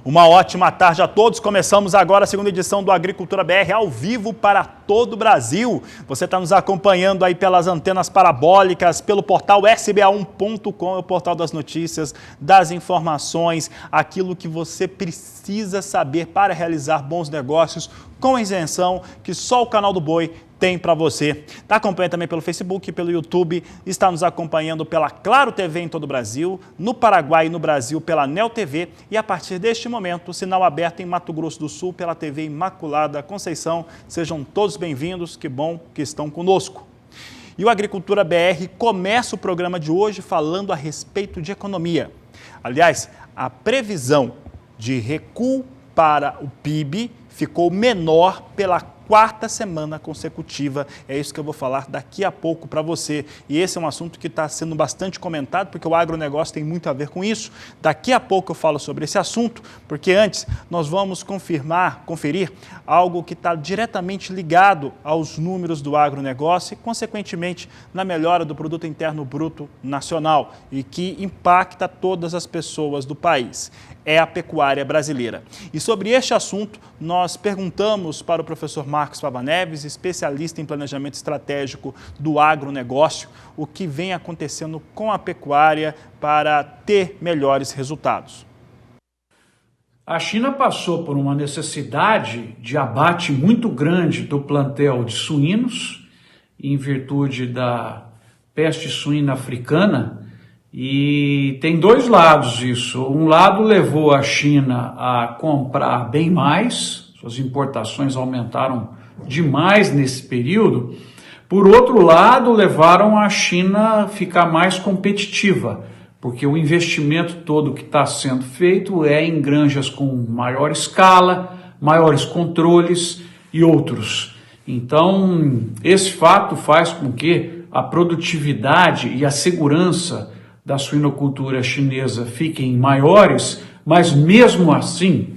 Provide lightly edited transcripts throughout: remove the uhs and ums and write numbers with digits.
Uma ótima tarde a todos. Começamos agora a segunda edição do Agricultura BR ao vivo para todo o Brasil. Você está nos acompanhando aí pelas antenas parabólicas, pelo portal sba1.com, o portal das notícias, das informações, aquilo que você precisa saber para realizar bons negócios com isenção que só o canal do Boi tem para você. Está acompanhando também pelo Facebook, pelo YouTube, está nos acompanhando pela Claro TV em todo o Brasil, no Paraguai e no Brasil pela Neo TV e a partir deste momento, sinal aberto em Mato Grosso do Sul pela TV Imaculada Conceição. Sejam todos bem-vindos, que bom que estão conosco. E o Agricultura BR começa o programa de hoje falando a respeito de economia. Aliás, a previsão de recuo para o PIB ficou menor pela quarta semana consecutiva. É isso que eu vou falar daqui a pouco para você. E esse é um assunto que está sendo bastante comentado, porque o agronegócio tem muito a ver com isso. Daqui a pouco eu falo sobre esse assunto, porque antes nós vamos conferir algo que está diretamente ligado aos números do agronegócio e, consequentemente, na melhora do Produto Interno Bruto Nacional e que impacta todas as pessoas do país. É a pecuária brasileira. E sobre este assunto, nós perguntamos para o professor Marcos Fava Neves, especialista em planejamento estratégico do agronegócio, o que vem acontecendo com a pecuária para ter melhores resultados. A China passou por uma necessidade de abate muito grande do plantel de suínos, em virtude da peste suína africana. E tem dois lados isso. Um lado levou a China a comprar bem mais, suas importações aumentaram demais nesse período. Por outro lado, levaram a China a ficar mais competitiva, porque o investimento todo que está sendo feito é em granjas com maior escala, maiores controles e outros. Então, esse fato faz com que a produtividade e a segurança da suinocultura chinesa fiquem maiores, mas mesmo assim,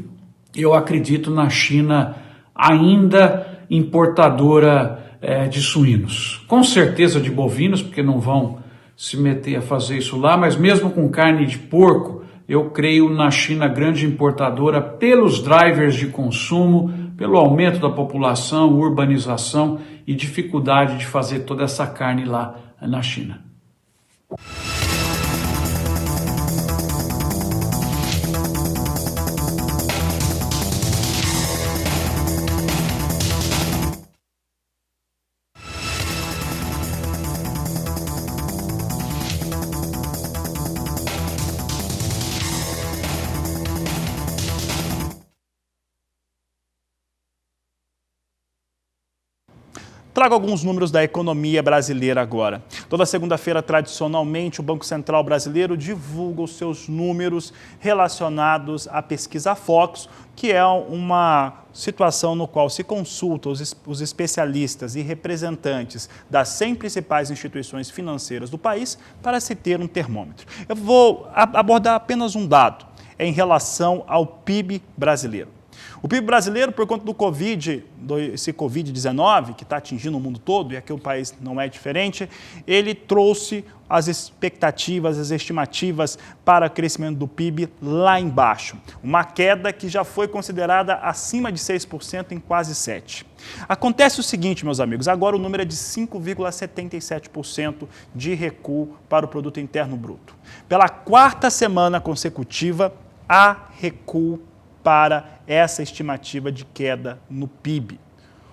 eu acredito na China ainda importadora de suínos. Com certeza de bovinos, porque não vão se meter a fazer isso lá, mas mesmo com carne de porco, eu creio na China grande importadora pelos drivers de consumo, pelo aumento da população, urbanização e dificuldade de fazer toda essa carne lá na China. Trago alguns números da economia brasileira agora. Toda segunda-feira, tradicionalmente, o Banco Central Brasileiro divulga os seus números relacionados à pesquisa Focus, que é uma situação no qual se consulta os especialistas e representantes das 100 principais instituições financeiras do país para se ter um termômetro. Eu vou abordar apenas um dado em relação ao PIB brasileiro. O PIB brasileiro, por conta do esse Covid-19, que está atingindo o mundo todo, e aqui o país não é diferente, ele trouxe as expectativas, as estimativas para crescimento do PIB lá embaixo. Uma queda que já foi considerada acima de 6% em quase 7%. Acontece o seguinte, meus amigos, agora o número é de 5,77% de recuo para o Produto Interno Bruto. Pela quarta semana consecutiva, há recuo para essa estimativa de queda no PIB.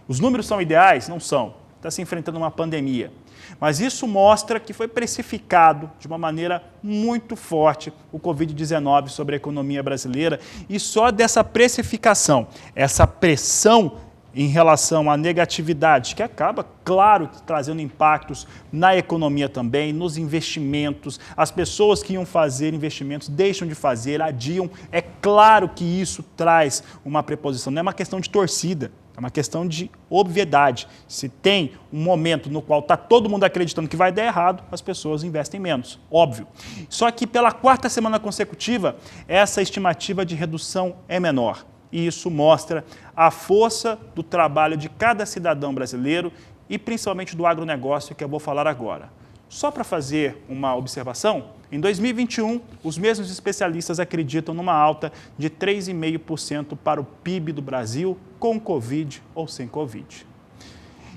Os números são ideais? Não são. Está se enfrentando uma pandemia. Mas isso mostra que foi precificado de uma maneira muito forte o Covid-19 sobre a economia brasileira e só dessa precificação, essa pressão em relação à negatividade, que acaba, claro, trazendo impactos na economia também, nos investimentos. As pessoas que iam fazer investimentos deixam de fazer, adiam. É claro que isso traz uma preposição, não é uma questão de torcida, é uma questão de obviedade. Se tem um momento no qual está todo mundo acreditando que vai dar errado, as pessoas investem menos, óbvio. Só que pela quarta semana consecutiva, essa estimativa de redução é menor. E isso mostra a força do trabalho de cada cidadão brasileiro e principalmente do agronegócio, que eu vou falar agora. Só para fazer uma observação, em 2021, os mesmos especialistas acreditam numa alta de 3,5% para o PIB do Brasil, com Covid ou sem Covid.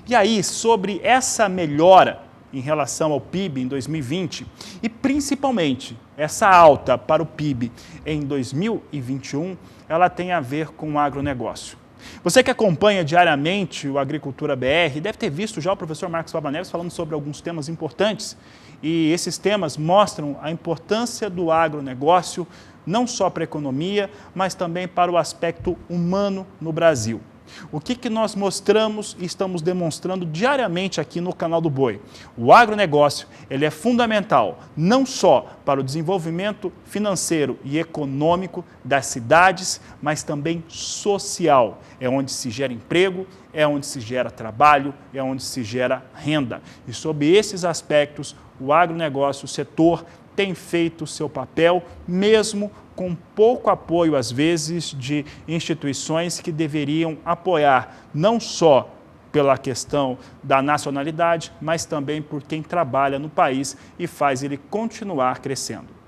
E aí, sobre essa melhora em relação ao PIB em 2020 e principalmente essa alta para o PIB em 2021, ela tem a ver com o agronegócio. Você que acompanha diariamente o Agricultura BR deve ter visto já o professor Marcos Fava Neves falando sobre alguns temas importantes e esses temas mostram a importância do agronegócio não só para a economia, mas também para o aspecto humano no Brasil. O que nós mostramos e estamos demonstrando diariamente aqui no canal do Boi? O agronegócio ele é fundamental não só para o desenvolvimento financeiro e econômico das cidades, mas também social. É onde se gera emprego, é onde se gera trabalho, é onde se gera renda. E sob esses aspectos, o agronegócio, o setor, tem feito o seu papel, mesmo com pouco apoio, às vezes, de instituições que deveriam apoiar não só pela questão da nacionalidade, mas também por quem trabalha no país e faz ele continuar crescendo.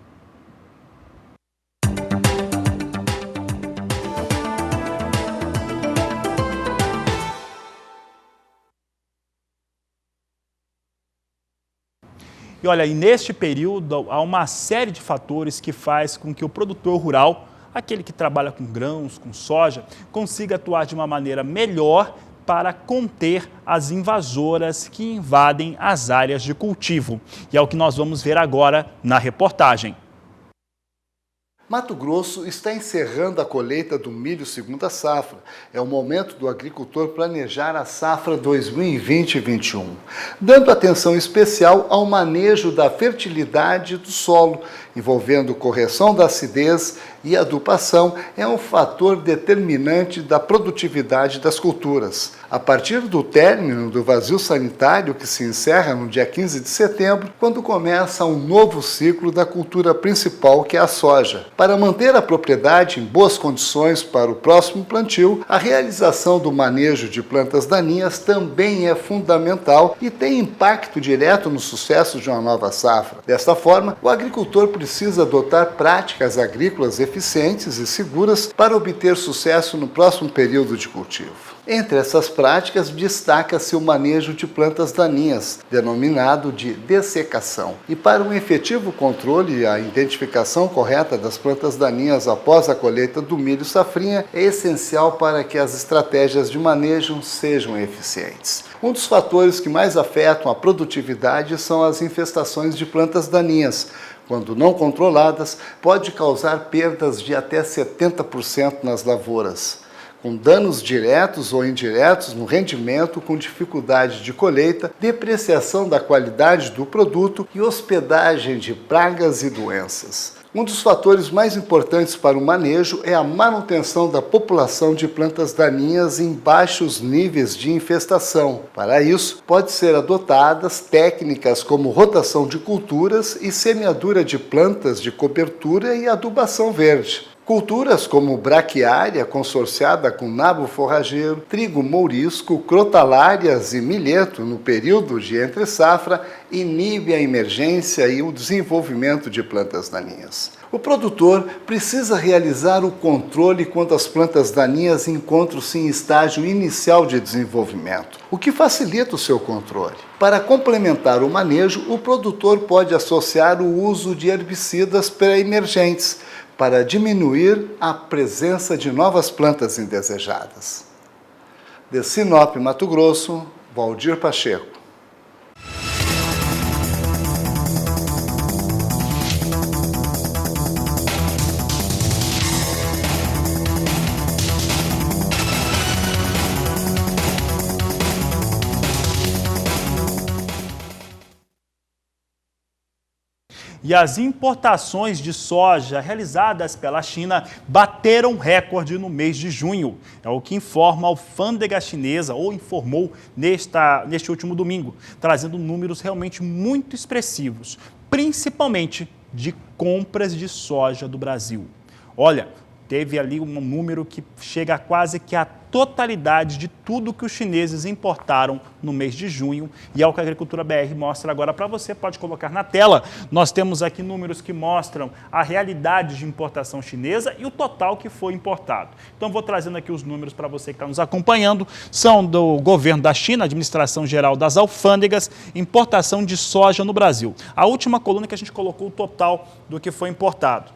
E olha, e neste período há uma série de fatores que faz com que o produtor rural, aquele que trabalha com grãos, com soja, consiga atuar de uma maneira melhor para conter as invasoras que invadem as áreas de cultivo. E é o que nós vamos ver agora na reportagem. Mato Grosso está encerrando a colheita do milho segunda safra. É o momento do agricultor planejar a safra 2020-21, dando atenção especial ao manejo da fertilidade do solo, envolvendo correção da acidez e adubação, é um fator determinante da produtividade das culturas. A partir do término do vazio sanitário, que se encerra no dia 15 de setembro, quando começa um novo ciclo da cultura principal, que é a soja. Para manter a propriedade em boas condições para o próximo plantio, a realização do manejo de plantas daninhas também é fundamental e tem impacto direto no sucesso de uma nova safra. Desta forma, o agricultor precisa adotar práticas agrícolas eficientes e seguras para obter sucesso no próximo período de cultivo. Entre essas práticas, destaca-se o manejo de plantas daninhas, denominado de dessecação. E para um efetivo controle e a identificação correta das plantas daninhas após a colheita do milho safrinha, é essencial para que as estratégias de manejo sejam eficientes. Um dos fatores que mais afetam a produtividade são as infestações de plantas daninhas. Quando não controladas, pode causar perdas de até 70% nas lavouras, com danos diretos ou indiretos no rendimento, com dificuldade de colheita, depreciação da qualidade do produto e hospedagem de pragas e doenças. Um dos fatores mais importantes para o manejo é a manutenção da população de plantas daninhas em baixos níveis de infestação. Para isso, pode ser adotadas técnicas como rotação de culturas e semeadura de plantas de cobertura e adubação verde. Culturas como braquiária, consorciada com nabo forrageiro, trigo mourisco, crotalárias e milheto no período de entre-safra inibe a emergência e o desenvolvimento de plantas daninhas. O produtor precisa realizar o controle quando as plantas daninhas encontram-se em estágio inicial de desenvolvimento, o que facilita o seu controle. Para complementar o manejo, o produtor pode associar o uso de herbicidas pré-emergentes, para diminuir a presença de novas plantas indesejadas. De Sinop, Mato Grosso, Valdir Pacheco. E as importações de soja realizadas pela China bateram recorde no mês de junho. É o que informa a alfândega chinesa, ou informou neste último domingo, trazendo números realmente muito expressivos, principalmente de compras de soja do Brasil. Olha, teve ali um número que chega a quase que a totalidade de tudo que os chineses importaram no mês de junho, e é o que a Agricultura BR mostra agora para você, pode colocar na tela. Nós temos aqui números que mostram a realidade de importação chinesa e o total que foi importado. Então vou trazendo aqui os números para você que está nos acompanhando, são do governo da China, Administração Geral das Alfândegas, importação de soja no Brasil. A última coluna que a gente colocou o total do que foi importado.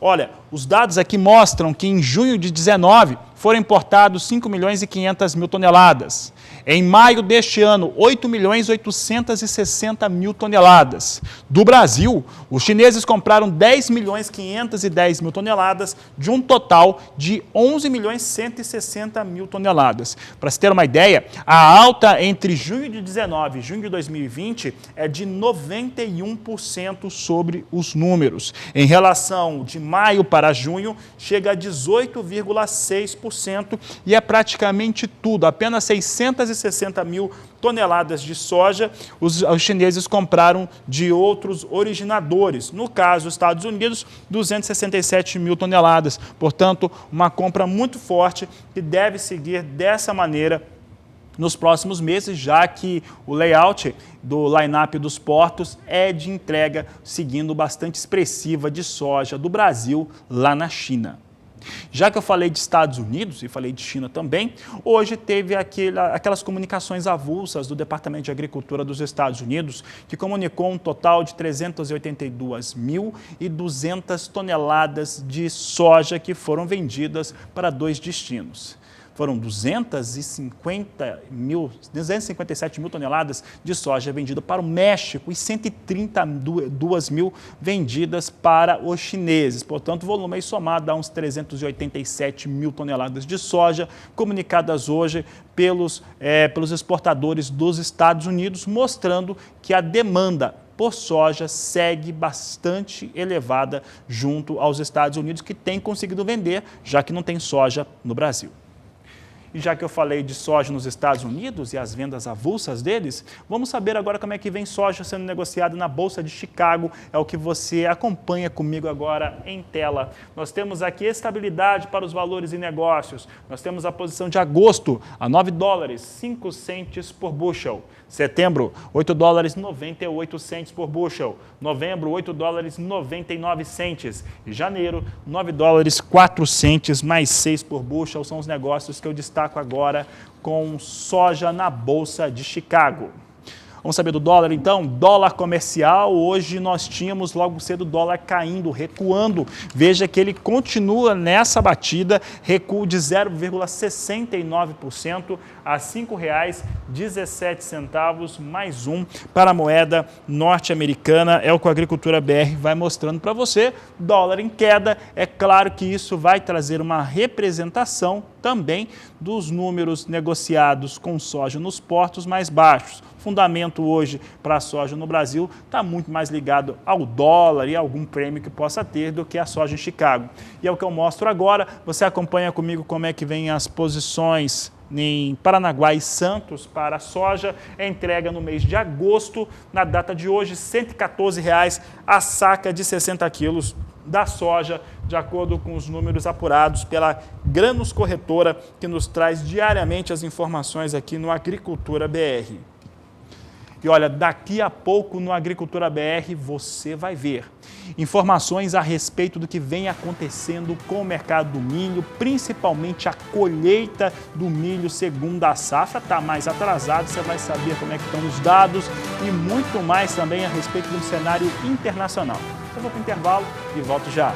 Olha, os dados aqui mostram que em junho de 19 foram importados 5.500.000 toneladas. Em maio deste ano, 8.860.000 toneladas. Do Brasil, os chineses compraram 10.510.000 toneladas, de um total de 11.160.000 toneladas. Para se ter uma ideia, a alta entre junho de 19 e junho de 2020 é de 91% sobre os números. Em relação de maio para junho, chega a 18,6%. E é praticamente tudo, apenas 660.000 toneladas de soja os chineses compraram de outros originadores. No caso, os Estados Unidos, 267.000 toneladas. Portanto, uma compra muito forte que deve seguir dessa maneira nos próximos meses, já que o layout do line-up dos portos é de entrega seguindo bastante expressiva de soja do Brasil lá na China. Já que eu falei de Estados Unidos e falei de China também, hoje teve aquelas comunicações avulsas do Departamento de Agricultura dos Estados Unidos, que comunicou um total de 382.200 toneladas de soja que foram vendidas para 2 destinos. Foram 257 mil toneladas de soja vendida para o México e 132 mil vendidas para os chineses. Portanto, o volume aí somado a uns 387 mil toneladas de soja comunicadas hoje pelos exportadores dos Estados Unidos, mostrando que a demanda por soja segue bastante elevada junto aos Estados Unidos, que tem conseguido vender, já que não tem soja no Brasil. E já que eu falei de soja nos Estados Unidos e as vendas avulsas deles, vamos saber agora como é que vem soja sendo negociada na Bolsa de Chicago. É o que você acompanha comigo agora em tela. Nós temos aqui estabilidade para os valores e negócios. Nós temos a posição de agosto a $9,05 por bushel. Setembro, $8,98 por bushel. Novembro, $8,99. E janeiro, $9,04 mais 6 por bushel. São os negócios que eu destaco agora com soja na Bolsa de Chicago. Vamos saber do dólar, então? Dólar comercial, hoje nós tínhamos logo cedo o dólar caindo, recuando. Veja que ele continua nessa batida, recuo de 0,69% a R$ 5,17 mais um para a moeda norte-americana. É o que a Agricultura BR vai mostrando para você. Dólar em queda, é claro que isso vai trazer uma representação também dos números negociados com soja nos portos mais baixos. Fundamento hoje para a soja no Brasil está muito mais ligado ao dólar e a algum prêmio que possa ter do que a soja em Chicago. E é o que eu mostro agora. Você acompanha comigo como é que vem as posições em Paranaguá e Santos para a soja. É entrega no mês de agosto. Na data de hoje, R$ 114,00 a saca de 60 quilos da soja, de acordo com os números apurados pela Grãos Corretora, que nos traz diariamente as informações aqui no Agricultura BR. E olha, daqui a pouco no Agricultura BR você vai ver informações a respeito do que vem acontecendo com o mercado do milho, principalmente a colheita do milho segundo a safra. Está mais atrasado, você vai saber como é que estão os dados e muito mais também a respeito do cenário internacional. Eu vou para o intervalo e volto já.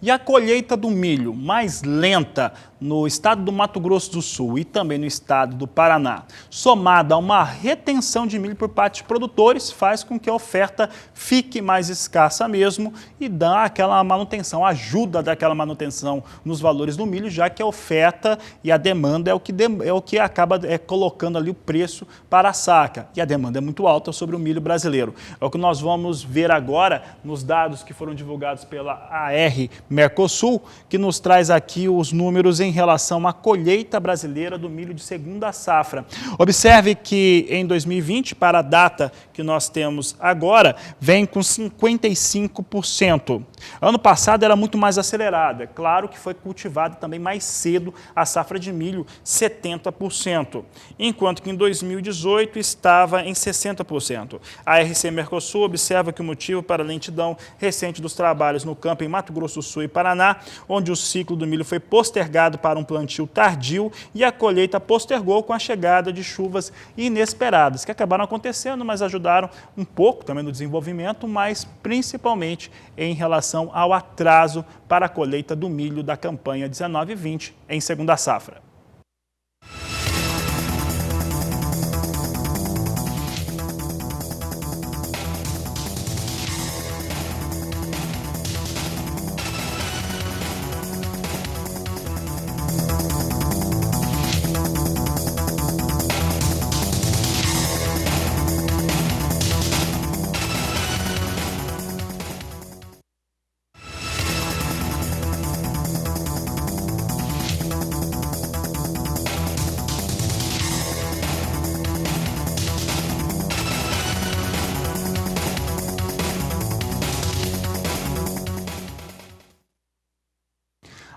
E a colheita do milho mais lenta no estado do Mato Grosso do Sul e também no estado do Paraná, somada a uma retenção de milho por parte de produtores, faz com que a oferta fique mais escassa mesmo e dá aquela manutenção, ajuda daquela manutenção nos valores do milho, já que a oferta e a demanda é o que acaba colocando ali o preço para a saca. E a demanda é muito alta sobre o milho brasileiro. É o que nós vamos ver agora nos dados que foram divulgados pela AR Mercosul, que nos traz aqui os números em relação à colheita brasileira do milho de segunda safra. Observe que em 2020, para a data que nós temos agora, vem com 55%. Ano passado era muito mais acelerado. É claro que foi cultivada também mais cedo a safra de milho, 70%, enquanto que em 2018 estava em 60%. A RC Mercosul observa que o motivo para a lentidão recente dos trabalhos no campo em Mato Grosso do Sul e Paraná, onde o ciclo do milho foi postergado para um plantio tardio e a colheita postergou com a chegada de chuvas inesperadas, que acabaram acontecendo, mas ajudaram um pouco também no desenvolvimento, mas principalmente em relação ao atraso para a colheita do milho da campanha 19/20 em segunda safra.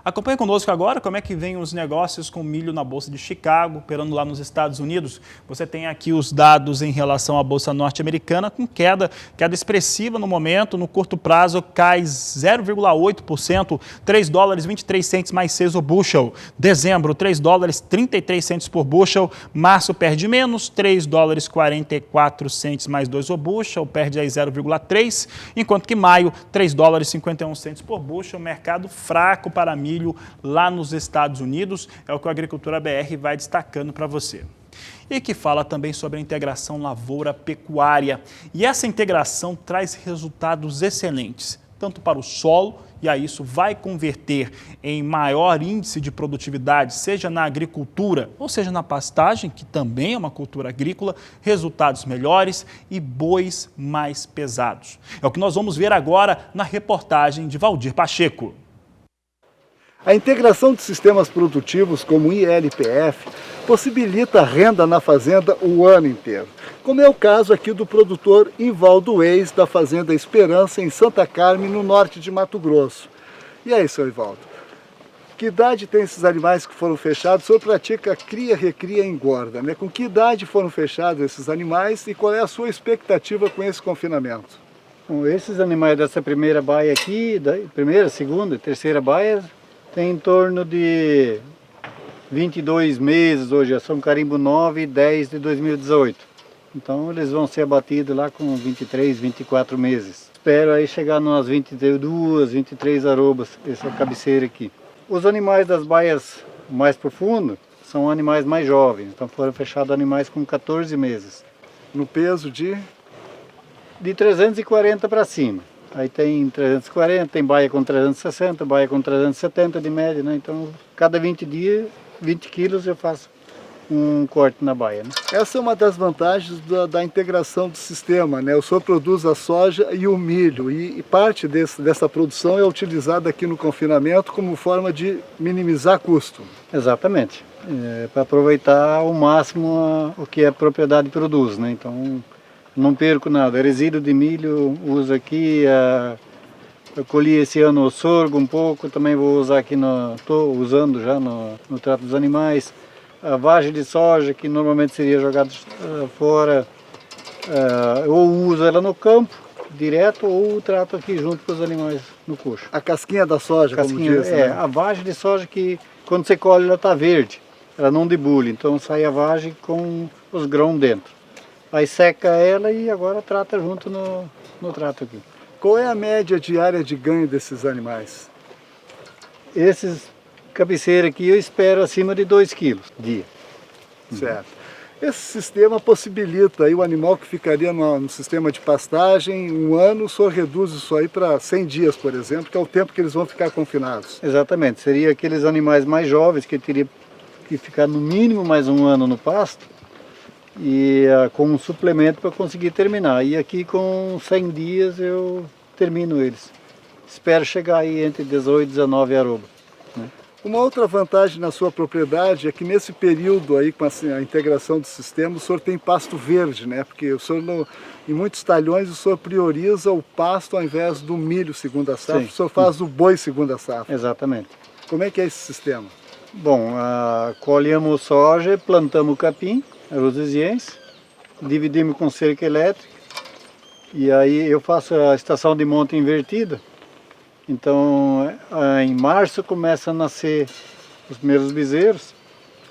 Acompanhe conosco agora como é que vem os negócios com milho na Bolsa de Chicago, operando lá nos Estados Unidos. Você tem aqui os dados em relação à Bolsa norte-americana com queda expressiva no momento. No curto prazo cai 0,8%, 3 dólares 23 centes mais 6 o bushel. Dezembro, 3 dólares 33 centes por bushel. Março perde menos, 3 dólares 44 centes mais 2 o bushel, perde aí 0,3%, enquanto que maio, 3 dólares 51 centes por bushel. Mercado fraco para milho lá nos Estados Unidos, é o que a Agricultura BR vai destacando para você. E que fala também sobre a integração lavoura-pecuária. E essa integração traz resultados excelentes, tanto para o solo, e aí isso vai converter em maior índice de produtividade, seja na agricultura ou seja na pastagem, que também é uma cultura agrícola, resultados melhores e bois mais pesados. É o que nós vamos ver agora na reportagem de Valdir Pacheco. A integração de sistemas produtivos como o ILPF possibilita a renda na fazenda o ano inteiro, como é o caso aqui do produtor Ivaldo Weiss, da Fazenda Esperança, em Santa Carmen, no norte de Mato Grosso. E aí, seu Ivaldo, que idade tem esses animais que foram fechados? O senhor pratica cria, recria e engorda, né? Com que idade foram fechados esses animais e qual é a sua expectativa com esse confinamento? Bom, esses animais dessa primeira baia aqui, da primeira, segunda e terceira baia, tem em torno de 22 meses hoje, são carimbo 9 e 10 de 2018. Então eles vão ser abatidos lá com 23, 24 meses. Espero aí chegar nas 22, 23 arrobas, essa cabeceira aqui. Os animais das baias mais profundas são animais mais jovens, então foram fechados animais com 14 meses. No peso de 340 para cima. Aí tem 340, tem baia com 360, baia com 370 de média, né? Então, cada 20 dias, 20 quilos eu faço um corte na baia, né? Essa é uma das vantagens da integração do sistema, né? O senhor produz a soja e o milho e parte dessa produção é utilizada aqui no confinamento como forma de minimizar custo. Exatamente, para aproveitar ao máximo o que a propriedade produz, né? Então, não perco nada. Resíduo de milho uso aqui, eu colhi esse ano o sorgo um pouco, também vou usar aqui, estou usando já no trato dos animais. A vagem de soja, que normalmente seria jogada fora, ou uso ela no campo, direto, ou trato aqui junto com os animais no coxo. A casquinha da soja, casquinha, como diz, né? A vagem de soja que quando você colhe ela está verde, ela não debulha, então sai a vagem com os grãos dentro. Aí seca ela e agora trata junto no trato aqui. Qual é a média diária de ganho desses animais? Esses cabeceiros aqui eu espero acima de 2 quilos dia. Certo. Esse sistema possibilita aí o animal que ficaria no sistema de pastagem um ano, o senhor reduz isso aí para 100 dias, por exemplo, que é o tempo que eles vão ficar confinados. Exatamente. Seria aqueles animais mais jovens que teria que ficar no mínimo mais um ano no pasto, e com um suplemento para conseguir terminar. E aqui com 100 dias eu termino eles. espero chegar aí entre 18 e 19 arroba. Né? Uma outra vantagem na sua propriedade é que nesse período aí, com a integração do sistema, o senhor tem pasto verde, né? Porque o senhor, em muitos talhões, o senhor prioriza o pasto ao invés do milho segunda safra, o senhor faz o boi segunda safra. Exatamente. Como é que é esse sistema? Bom, colhemos soja, plantamos capim, rosiziense, dividimos com cerca elétrica, e aí eu faço a estação de monta invertida. Então, em março começa a nascer os primeiros bezerros,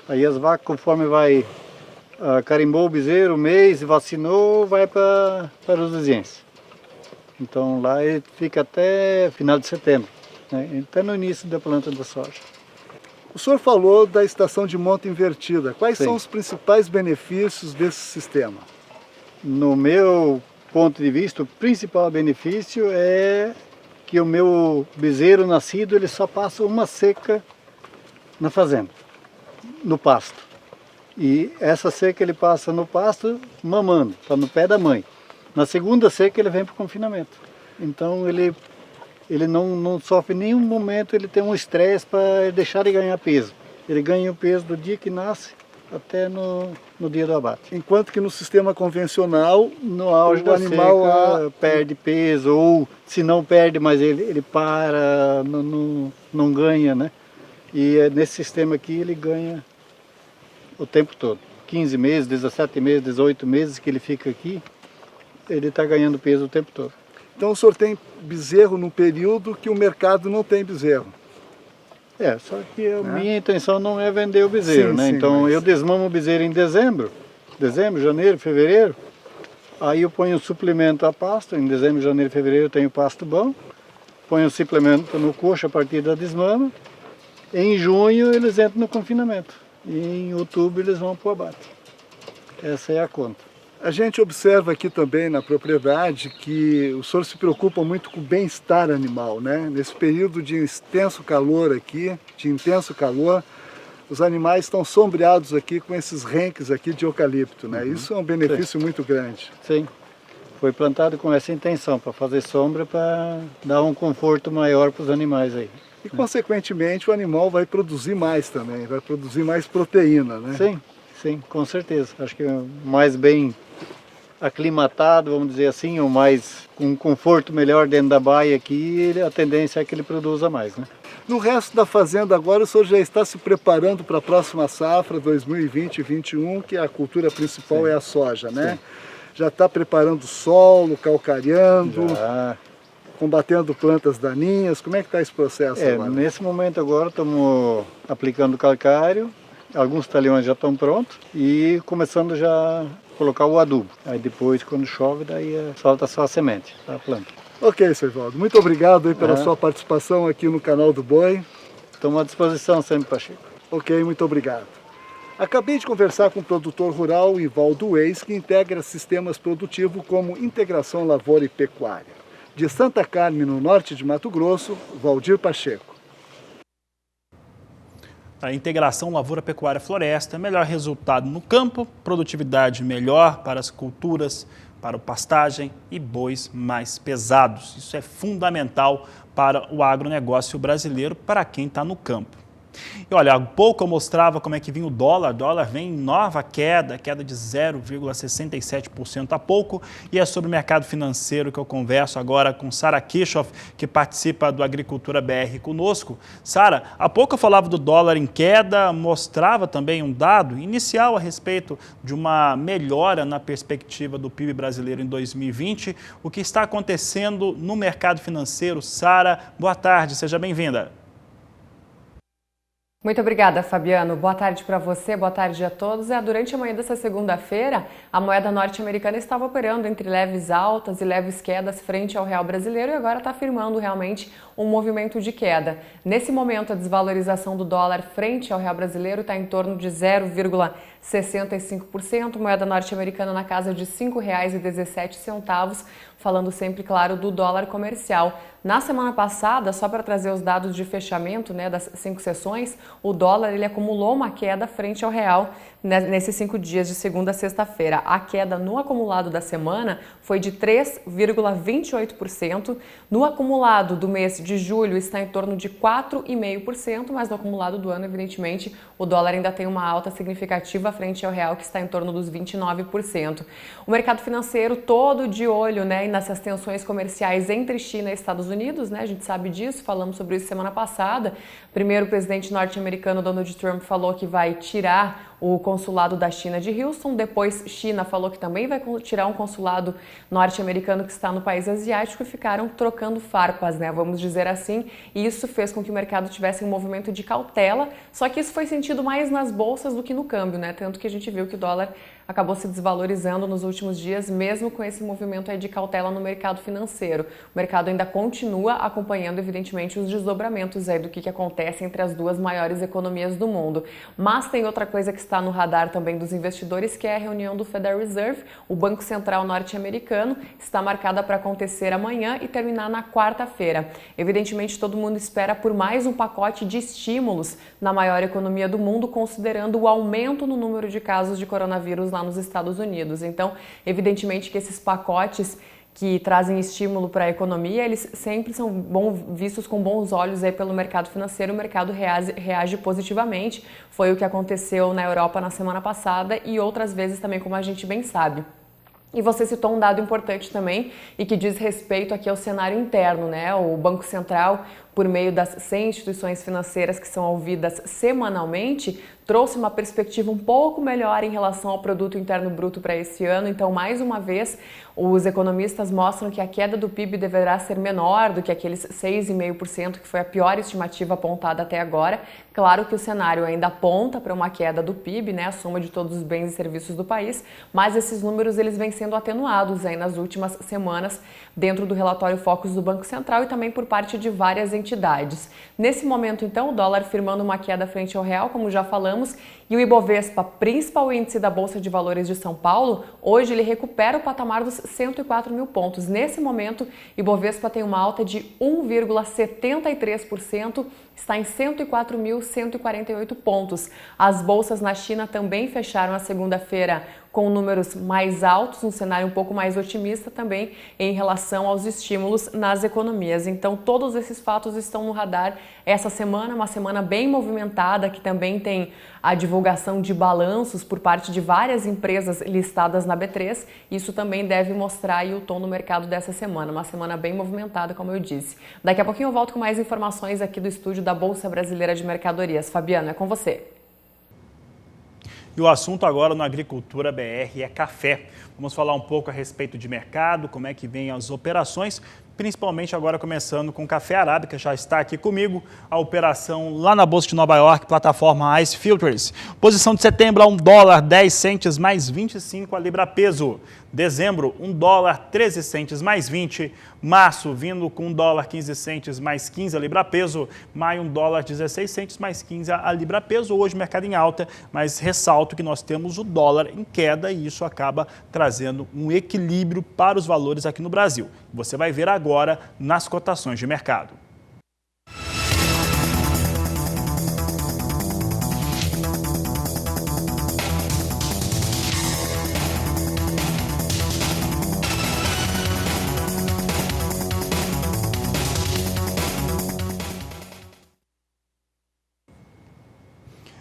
aí as vacas, conforme vai, carimbou o bezerro, o mês, vacinou, vai para os vizinhos. Então lá ele fica até final de setembro, né? Até no início da planta da soja. O senhor falou da estação de monta invertida. Quais Sim. são os principais benefícios desse sistema? No meu ponto de vista, o principal benefício é que o meu bezerro nascido ele só passa uma seca na fazenda, no pasto. E essa seca ele passa no pasto mamando, está no pé da mãe. Na segunda seca ele vem para o confinamento. Então ele não sofre em nenhum momento, ele tem um estresse para deixar de ganhar peso. Ele ganha o peso do dia que nasce até no dia do abate. Enquanto que no sistema convencional, No auge do animal perde peso, ou se não perde, mas ele para, não ganha, né? E nesse sistema aqui ele ganha o tempo todo. 15 meses, 17 meses, 18 meses que ele fica aqui, ele está ganhando peso o tempo todo. então o senhor tem bezerro num período que o mercado não tem bezerro. Só que a minha intenção não é vender o bezerro, Sim, né? sim, Então mas- eu desmamo o bezerro em dezembro, janeiro, fevereiro. Aí eu ponho o suplemento a pasto, em dezembro, janeiro, fevereiro eu tenho pasto bom. Ponho o suplemento no coxo a partir da desmama. Em junho eles entram no confinamento. E em outubro eles vão para o abate. Essa é a conta. A gente observa aqui também na propriedade que o senhor se preocupa muito com o bem-estar animal, né? Nesse período de intenso calor aqui, os animais estão sombreados aqui com esses renques aqui de eucalipto, né? Isso é um benefício muito grande. Sim, foi plantado com essa intenção, para fazer sombra, para dar um conforto maior para os animais aí. E, consequentemente, o animal vai produzir mais também, vai produzir mais proteína, né? Sim, com certeza. Acho que mais bem aclimatado, vamos dizer assim, ou mais com um conforto melhor dentro da baia aqui, a tendência é que ele produza mais, né? No resto da fazenda agora, o senhor já está se preparando para a próxima safra, 2020-21, que a cultura principal é a soja, né? Sim. Já está preparando o solo, calcareando, Já. combatendo plantas daninhas. Como é que está esse processo agora? Nesse momento agora estamos aplicando calcário, alguns talhões já estão prontos e começando já a colocar o adubo. Aí depois, quando chove, daí solta só a semente da planta. Ok, seu Ivaldo. Muito obrigado aí pela sua participação aqui no canal do Boi. Estamos à disposição sempre, Pacheco. Ok, muito obrigado. Acabei de conversar com o produtor rural Ivaldo Weiss, que integra sistemas produtivos como Integração Lavoura e Pecuária. De Santa Carmen, no norte de Mato Grosso, Valdir Pacheco. A integração lavoura-pecuária-floresta, melhor resultado no campo, produtividade melhor para as culturas, para o pastagem e bois mais pesados. Isso é fundamental para o agronegócio brasileiro, para quem está no campo. E olha, há pouco eu mostrava como é que vinha o dólar vem em nova queda de 0,67% há pouco. E é sobre o mercado financeiro que eu converso agora com Sara Kirchhoff, que participa do Agricultura BR conosco. Sara, há pouco eu falava do dólar em queda, mostrava também um dado inicial a respeito de uma melhora na perspectiva do PIB brasileiro em 2020. O que está acontecendo no mercado financeiro? Sara, boa tarde, seja bem-vinda. Muito obrigada, Fabiano. Boa tarde para você, boa tarde a todos. Durante a manhã dessa segunda-feira, a moeda norte-americana estava operando entre leves altas e leves quedas frente ao real brasileiro e agora está firmando realmente um movimento de queda. Nesse momento, a desvalorização do dólar frente ao real brasileiro está em torno de 0,69%. 0,65%, moeda norte-americana na casa de R$ 5,17, falando sempre, claro, do dólar comercial. Na semana passada, só para trazer os dados de fechamento, né, das 5 sessões, o dólar ele acumulou uma queda frente ao real nesses 5 dias de segunda a sexta-feira. A queda no acumulado da semana foi de 3,28%. No acumulado do mês de julho está em torno de 4,5%, mas no acumulado do ano, evidentemente, o dólar ainda tem uma alta significativa frente ao real, que está em torno dos 29%. O mercado financeiro todo de olho, né, nessas tensões comerciais entre China e Estados Unidos, né? A gente sabe disso, falamos sobre isso semana passada. Primeiro, o presidente norte-americano Donald Trump falou que vai tirar o consulado da China de Houston. Depois, China falou que também vai tirar um consulado norte-americano que está no país asiático, e ficaram trocando farpas, né? Vamos dizer assim. E isso fez com que o mercado tivesse um movimento de cautela, só que isso foi sentido mais nas bolsas do que no câmbio, né? Tanto que a gente viu que o dólar acabou se desvalorizando nos últimos dias, mesmo com esse movimento aí de cautela no mercado financeiro. O mercado ainda continua acompanhando, evidentemente, os desdobramentos aí do que acontece entre as duas maiores economias do mundo. Mas tem outra coisa que está no radar também dos investidores, que é a reunião do Federal Reserve. O Banco Central norte-americano está marcada para acontecer amanhã e terminar na quarta-feira. Evidentemente, todo mundo espera por mais um pacote de estímulos na maior economia do mundo, considerando o aumento no número de casos de coronavírus lá nos Estados Unidos. Então, evidentemente que esses pacotes que trazem estímulo para a economia, eles sempre são vistos com bons olhos aí pelo mercado financeiro. O mercado reage positivamente. Foi o que aconteceu na Europa na semana passada e outras vezes também, como a gente bem sabe. E você citou um dado importante também e que diz respeito aqui ao cenário interno, né? O Banco Central, por meio das 100 instituições financeiras que são ouvidas semanalmente, trouxe uma perspectiva um pouco melhor em relação ao produto interno bruto para esse ano. Então, mais uma vez, os economistas mostram que a queda do PIB deverá ser menor do que aqueles 6,5% que foi a pior estimativa apontada até agora. Claro que o cenário ainda aponta para uma queda do PIB, né, a soma de todos os bens e serviços do país, mas esses números eles vêm sendo atenuados aí nas últimas semanas dentro do relatório Focus do Banco Central e também por parte de várias entidades. Nesse momento, então, o dólar firmando uma queda frente ao real, como já falamos, e o Ibovespa, principal índice da Bolsa de Valores de São Paulo, hoje ele recupera o patamar dos 104 mil pontos. Nesse momento, Ibovespa tem uma alta de 1,73%, está em 104.148 pontos. As bolsas na China também fecharam a segunda-feira com números mais altos, um cenário um pouco mais otimista também em relação aos estímulos nas economias. Então, todos esses fatos estão no radar essa semana, uma semana bem movimentada, que também tem a divulgação de balanços por parte de várias empresas listadas na B3. Isso também deve mostrar aí o tom no mercado dessa semana, uma semana bem movimentada, como eu disse. Daqui a pouquinho eu volto com mais informações aqui do estúdio da Bolsa Brasileira de Mercadorias. Fabiano, é com você. E o assunto agora no Agricultura BR é café. Vamos falar um pouco a respeito de mercado, como é que vem as operações, principalmente agora começando com o café arábica. Já está aqui comigo a operação lá na Bolsa de Nova York, plataforma Ice Futures. Posição de setembro a $1,10 mais 25 a libra peso. Dezembro, $1,13 mais 20. Março, vindo com $1,15 mais 15 a libra peso. Maio, $1,16 mais 15 a libra peso. Hoje, mercado em alta, mas ressalto que nós temos o dólar em queda e isso acaba trazendo um equilíbrio para os valores aqui no Brasil. Você vai ver agora nas cotações de mercado.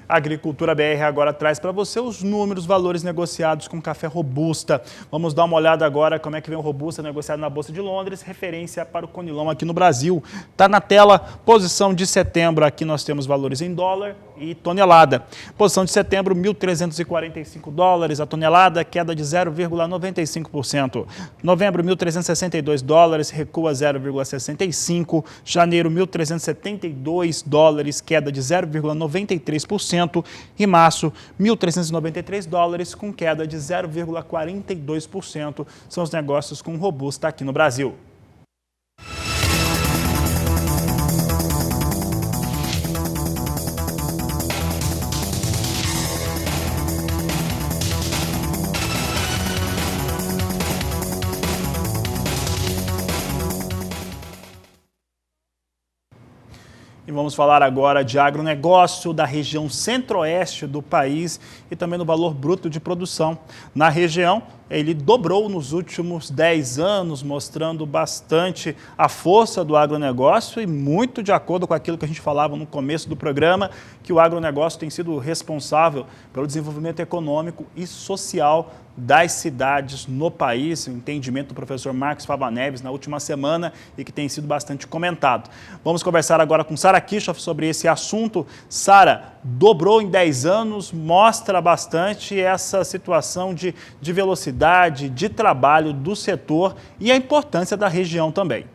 A Agricultura BR agora traz para você os números, valores negociados com café Robusta. Vamos dar uma olhada agora como é que vem o Robusta negociado na Bolsa de Londres, referência para o Conilon aqui no Brasil. Está na tela, posição de setembro, aqui nós temos valores em dólar e tonelada. Posição de setembro, $1.345 a tonelada, queda de 0,95%. Novembro, $1.362, recua 0,65%. Janeiro, $1.372, queda de 0,93%. E março, $1.393, com queda de 0,42%. São os negócios com Robusta aqui no Brasil. E vamos falar agora de agronegócio da região centro-oeste do país e também no valor bruto de produção. Na região, ele dobrou nos últimos 10 anos, mostrando bastante a força do agronegócio e muito de acordo com aquilo que a gente falava no começo do programa, que o agronegócio tem sido responsável pelo desenvolvimento econômico e social das cidades no país, o entendimento do professor Marcos Fava Neves na última semana e que tem sido bastante comentado. Vamos conversar agora com Sara Kischoff sobre esse assunto. Sara, dobrou em 10 anos, mostra bastante essa situação de velocidade, de trabalho do setor e a importância da região também.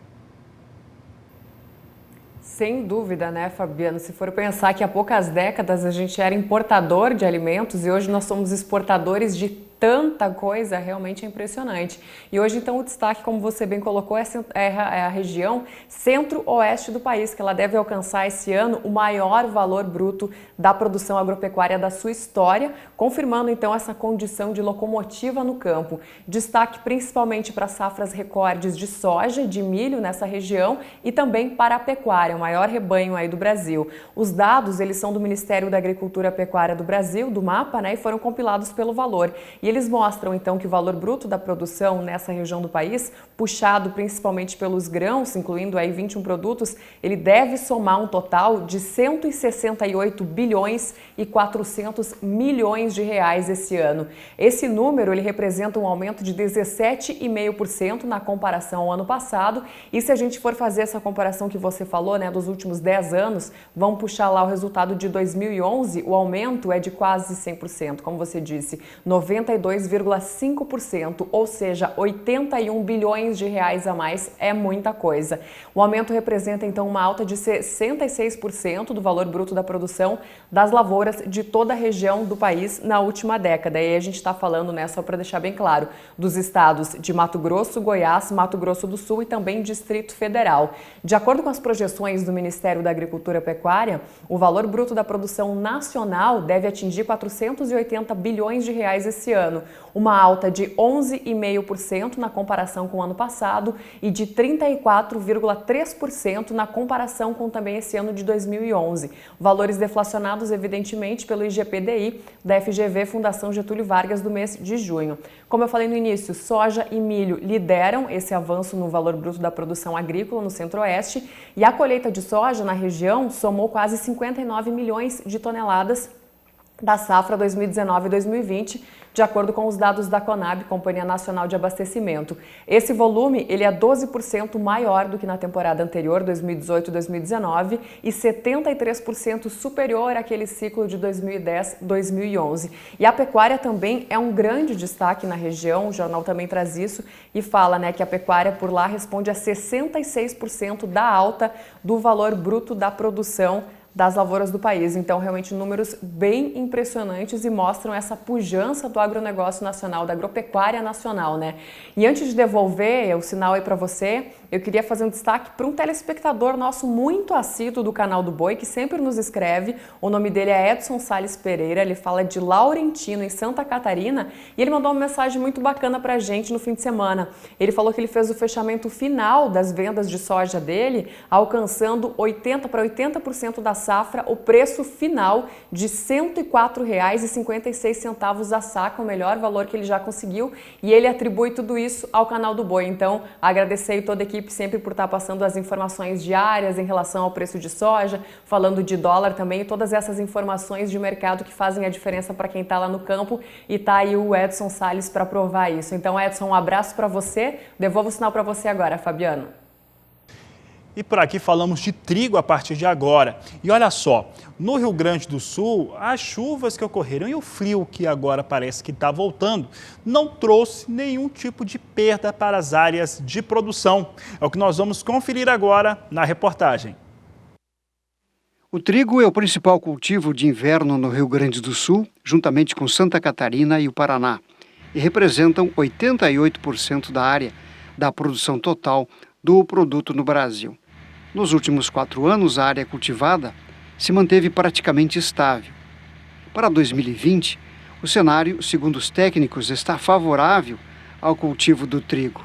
Sem dúvida, né, Fabiano? Se for pensar que há poucas décadas a gente era importador de alimentos e hoje nós somos exportadores de tanta coisa, realmente é impressionante. E hoje, então, o destaque, como você bem colocou, é a região centro-oeste do país, que ela deve alcançar esse ano o maior valor bruto da produção agropecuária da sua história, confirmando, então, essa condição de locomotiva no campo. Destaque principalmente para safras recordes de soja e de milho nessa região e também para a pecuária, o maior rebanho aí do Brasil. Os dados, eles são do Ministério da Agricultura e Pecuária do Brasil, do MAPA, né, e foram compilados pelo Valor. E eles mostram, então, que o valor bruto da produção nessa região do país, puxado principalmente pelos grãos, incluindo aí 21 produtos, ele deve somar um total de 168 bilhões e 400 milhões de reais esse ano. Esse número, ele representa um aumento de 17,5% na comparação ao ano passado. E se a gente for fazer essa comparação que você falou, né, dos últimos 10 anos, vamos puxar lá o resultado de 2011, o aumento é de quase 100%, como você disse, 92,5%, ou seja, 81 bilhões de reais a mais é muita coisa. O aumento representa, então, uma alta de 66% do valor bruto da produção das lavouras de toda a região do país na última década. E aí a gente está falando, né, só para deixar bem claro, dos estados de Mato Grosso, Goiás, Mato Grosso do Sul e também Distrito Federal. De acordo com as projeções do Ministério da Agricultura e Pecuária, o valor bruto da produção nacional deve atingir 480 bilhões de reais esse ano, uma alta de 11,5% na comparação com o ano passado e de 34,3% na comparação com também esse ano de 2011. Valores deflacionados, evidentemente, pelo IGPDI da FGV Fundação Getúlio Vargas do mês de junho. Como eu falei no início, soja e milho lideram esse avanço no valor bruto da produção agrícola no Centro-Oeste e a colheita de soja na região somou quase 59 milhões de toneladas da safra 2019-2020, de acordo com os dados da Conab, Companhia Nacional de Abastecimento. Esse volume ele é 12% maior do que na temporada anterior, 2018-2019, e 73% superior àquele ciclo de 2010-2011. E a pecuária também é um grande destaque na região, o jornal também traz isso e fala, né, que a pecuária por lá responde a 66% da alta do valor bruto da produção das lavouras do país. Então, realmente, números bem impressionantes e mostram essa pujança do agronegócio nacional, da agropecuária nacional, né? E antes de devolver o sinal aí para você, eu queria fazer um destaque para um telespectador nosso muito assíduo do canal do Boi, que sempre nos escreve. O nome dele é Edson Salles Pereira, ele fala de Laurentino, em Santa Catarina, e ele mandou uma mensagem muito bacana para a gente no fim de semana. Ele falou que ele fez o fechamento final das vendas de soja dele, alcançando 80% da safra, o preço final de R$ 104,56 a saca, o melhor valor que ele já conseguiu, e ele atribui tudo isso ao canal do Boi. Então, agradecer a toda a equipe sempre por estar passando as informações diárias em relação ao preço de soja, falando de dólar também, e todas essas informações de mercado que fazem a diferença para quem está lá no campo, e tá aí o Edson Salles para provar isso. Então, Edson, um abraço para você, devolvo o sinal para você agora, Fabiano. E por aqui falamos de trigo a partir de agora. E olha só, no Rio Grande do Sul, as chuvas que ocorreram e o frio que agora parece que está voltando, não trouxe nenhum tipo de perda para as áreas de produção. É o que nós vamos conferir agora na reportagem. O trigo é o principal cultivo de inverno no Rio Grande do Sul, juntamente com Santa Catarina e o Paraná, e representam 88% da área da produção total do produto no Brasil. Nos últimos 4 anos, a área cultivada se manteve praticamente estável. Para 2020, o cenário, segundo os técnicos, está favorável ao cultivo do trigo.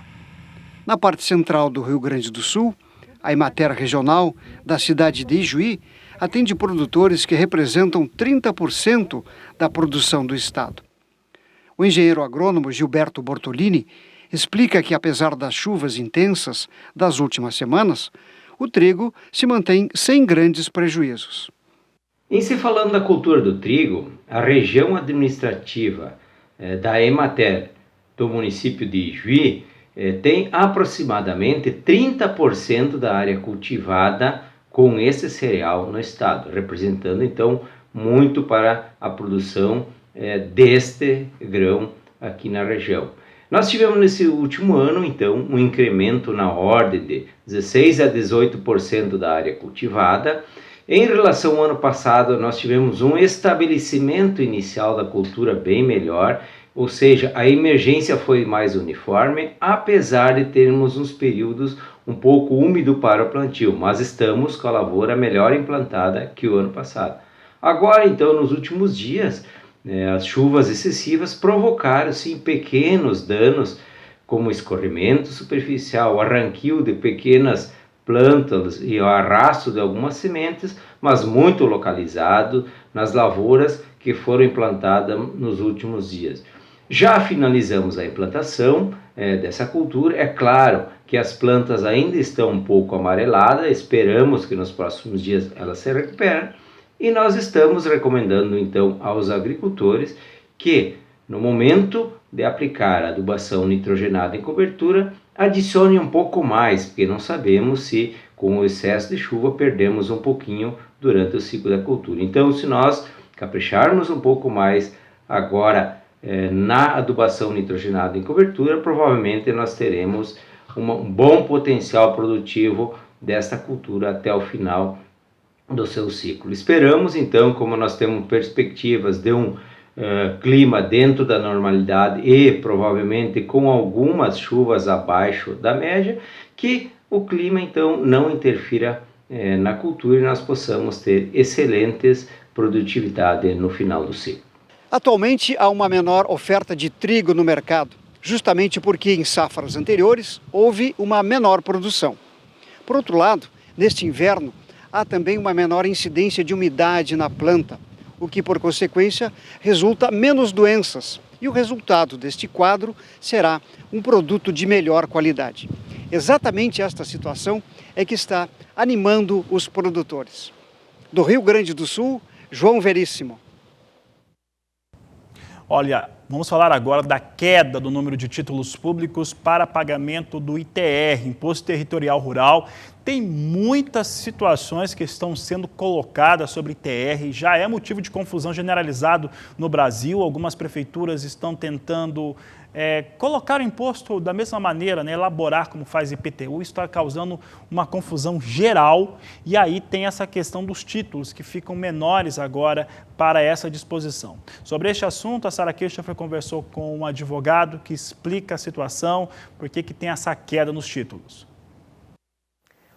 Na parte central do Rio Grande do Sul, A Emater Regional da cidade de Ijuí atende produtores que representam 30% da produção do estado. O engenheiro agrônomo Gilberto Bortolini explica que, apesar das chuvas intensas das últimas semanas, o trigo se mantém sem grandes prejuízos. Em se falando da cultura do trigo, a região administrativa da Emater do município de Ijuí tem aproximadamente 30% da área cultivada com esse cereal no estado, representando então muito para a produção deste grão aqui na região. Nós tivemos nesse último ano então um incremento na ordem de 16 a 18% da área cultivada. Em relação ao ano passado, nós tivemos um estabelecimento inicial da cultura bem melhor, ou seja, a emergência foi mais uniforme, apesar de termos uns períodos um pouco úmidos para o plantio, mas estamos com a lavoura melhor implantada que o ano passado. Agora, então, nos últimos dias, as chuvas excessivas provocaram, sim, pequenos danos, como escorrimento superficial, arranquio de pequenas plantas e o arrasto de algumas sementes, mas muito localizado nas lavouras que foram implantadas nos últimos dias. Já finalizamos a implantação dessa cultura. É claro que as plantas ainda estão um pouco amareladas, esperamos que nos próximos dias elas se recuperem, e nós estamos recomendando então aos agricultores que, no momento de aplicar a adubação nitrogenada em cobertura, adicione um pouco mais, porque não sabemos se com o excesso de chuva perdemos um pouquinho durante o ciclo da cultura. Então, se nós capricharmos um pouco mais agora na adubação nitrogenada em cobertura, provavelmente nós teremos um bom potencial produtivo desta cultura até o final do seu ciclo. Esperamos então, como nós temos perspectivas de um clima dentro da normalidade e provavelmente com algumas chuvas abaixo da média, que o clima então não interfira na cultura e nós possamos ter excelentes produtividade no final do ciclo. Atualmente há uma menor oferta de trigo no mercado, justamente porque em safras anteriores houve uma menor produção. Por outro lado, neste inverno, há também uma menor incidência de umidade na planta, o que, por consequência, resulta menos doenças. E o resultado deste quadro será um produto de melhor qualidade. Exatamente esta situação é que está animando os produtores. Do Rio Grande do Sul, João Veríssimo. Olha, vamos falar agora da queda do número de títulos públicos para pagamento do ITR, Imposto Territorial Rural. Tem muitas situações que estão sendo colocadas sobre ITR, já é motivo de confusão generalizado no Brasil. Algumas prefeituras estão tentando colocar o imposto da mesma maneira, né, elaborar como faz IPTU. Isso está causando uma confusão geral e aí tem essa questão dos títulos que ficam menores agora para essa disposição. Sobre este assunto, a Sara Kirchhofer conversou com um advogado que explica a situação, por que tem essa queda nos títulos.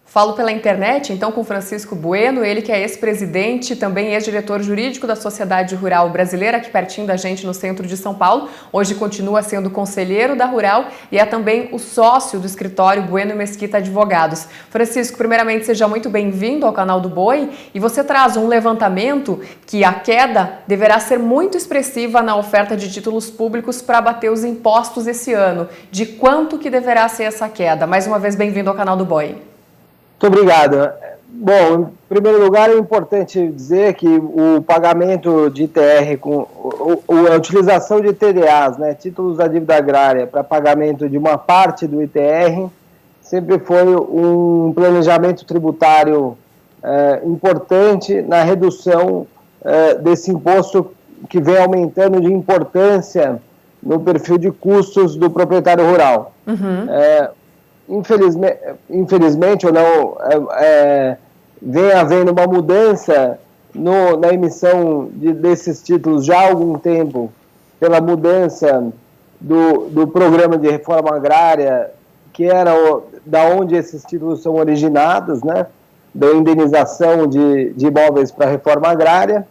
Falo pela internet, então, com Francisco Bueno, ele que é ex-presidente, também ex-diretor jurídico da Sociedade Rural Brasileira, aqui pertinho da gente no centro de São Paulo. Hoje continua sendo conselheiro da Rural e é também o sócio do escritório Bueno e Mesquita Advogados. Francisco, primeiramente, seja muito bem-vindo ao canal do Boi. E você traz um levantamento que a queda deverá ser muito expressiva na oferta de títulos públicos para abater os impostos esse ano. De quanto que deverá ser essa queda? Mais uma vez, bem-vindo ao canal do Boi. Muito obrigado. Bom, em primeiro lugar, é importante dizer que o pagamento de ITR, a utilização de TDAs, né, títulos da dívida agrária, para pagamento de uma parte do ITR, sempre foi um planejamento tributário importante na redução desse imposto que vem aumentando de importância no perfil de custos do proprietário rural. Uhum. Infelizmente ou não, vem havendo uma mudança na emissão desses títulos já há algum tempo, pela mudança do programa de reforma agrária, que era da onde esses títulos são originados, né, da indenização de imóveis para a reforma agrária.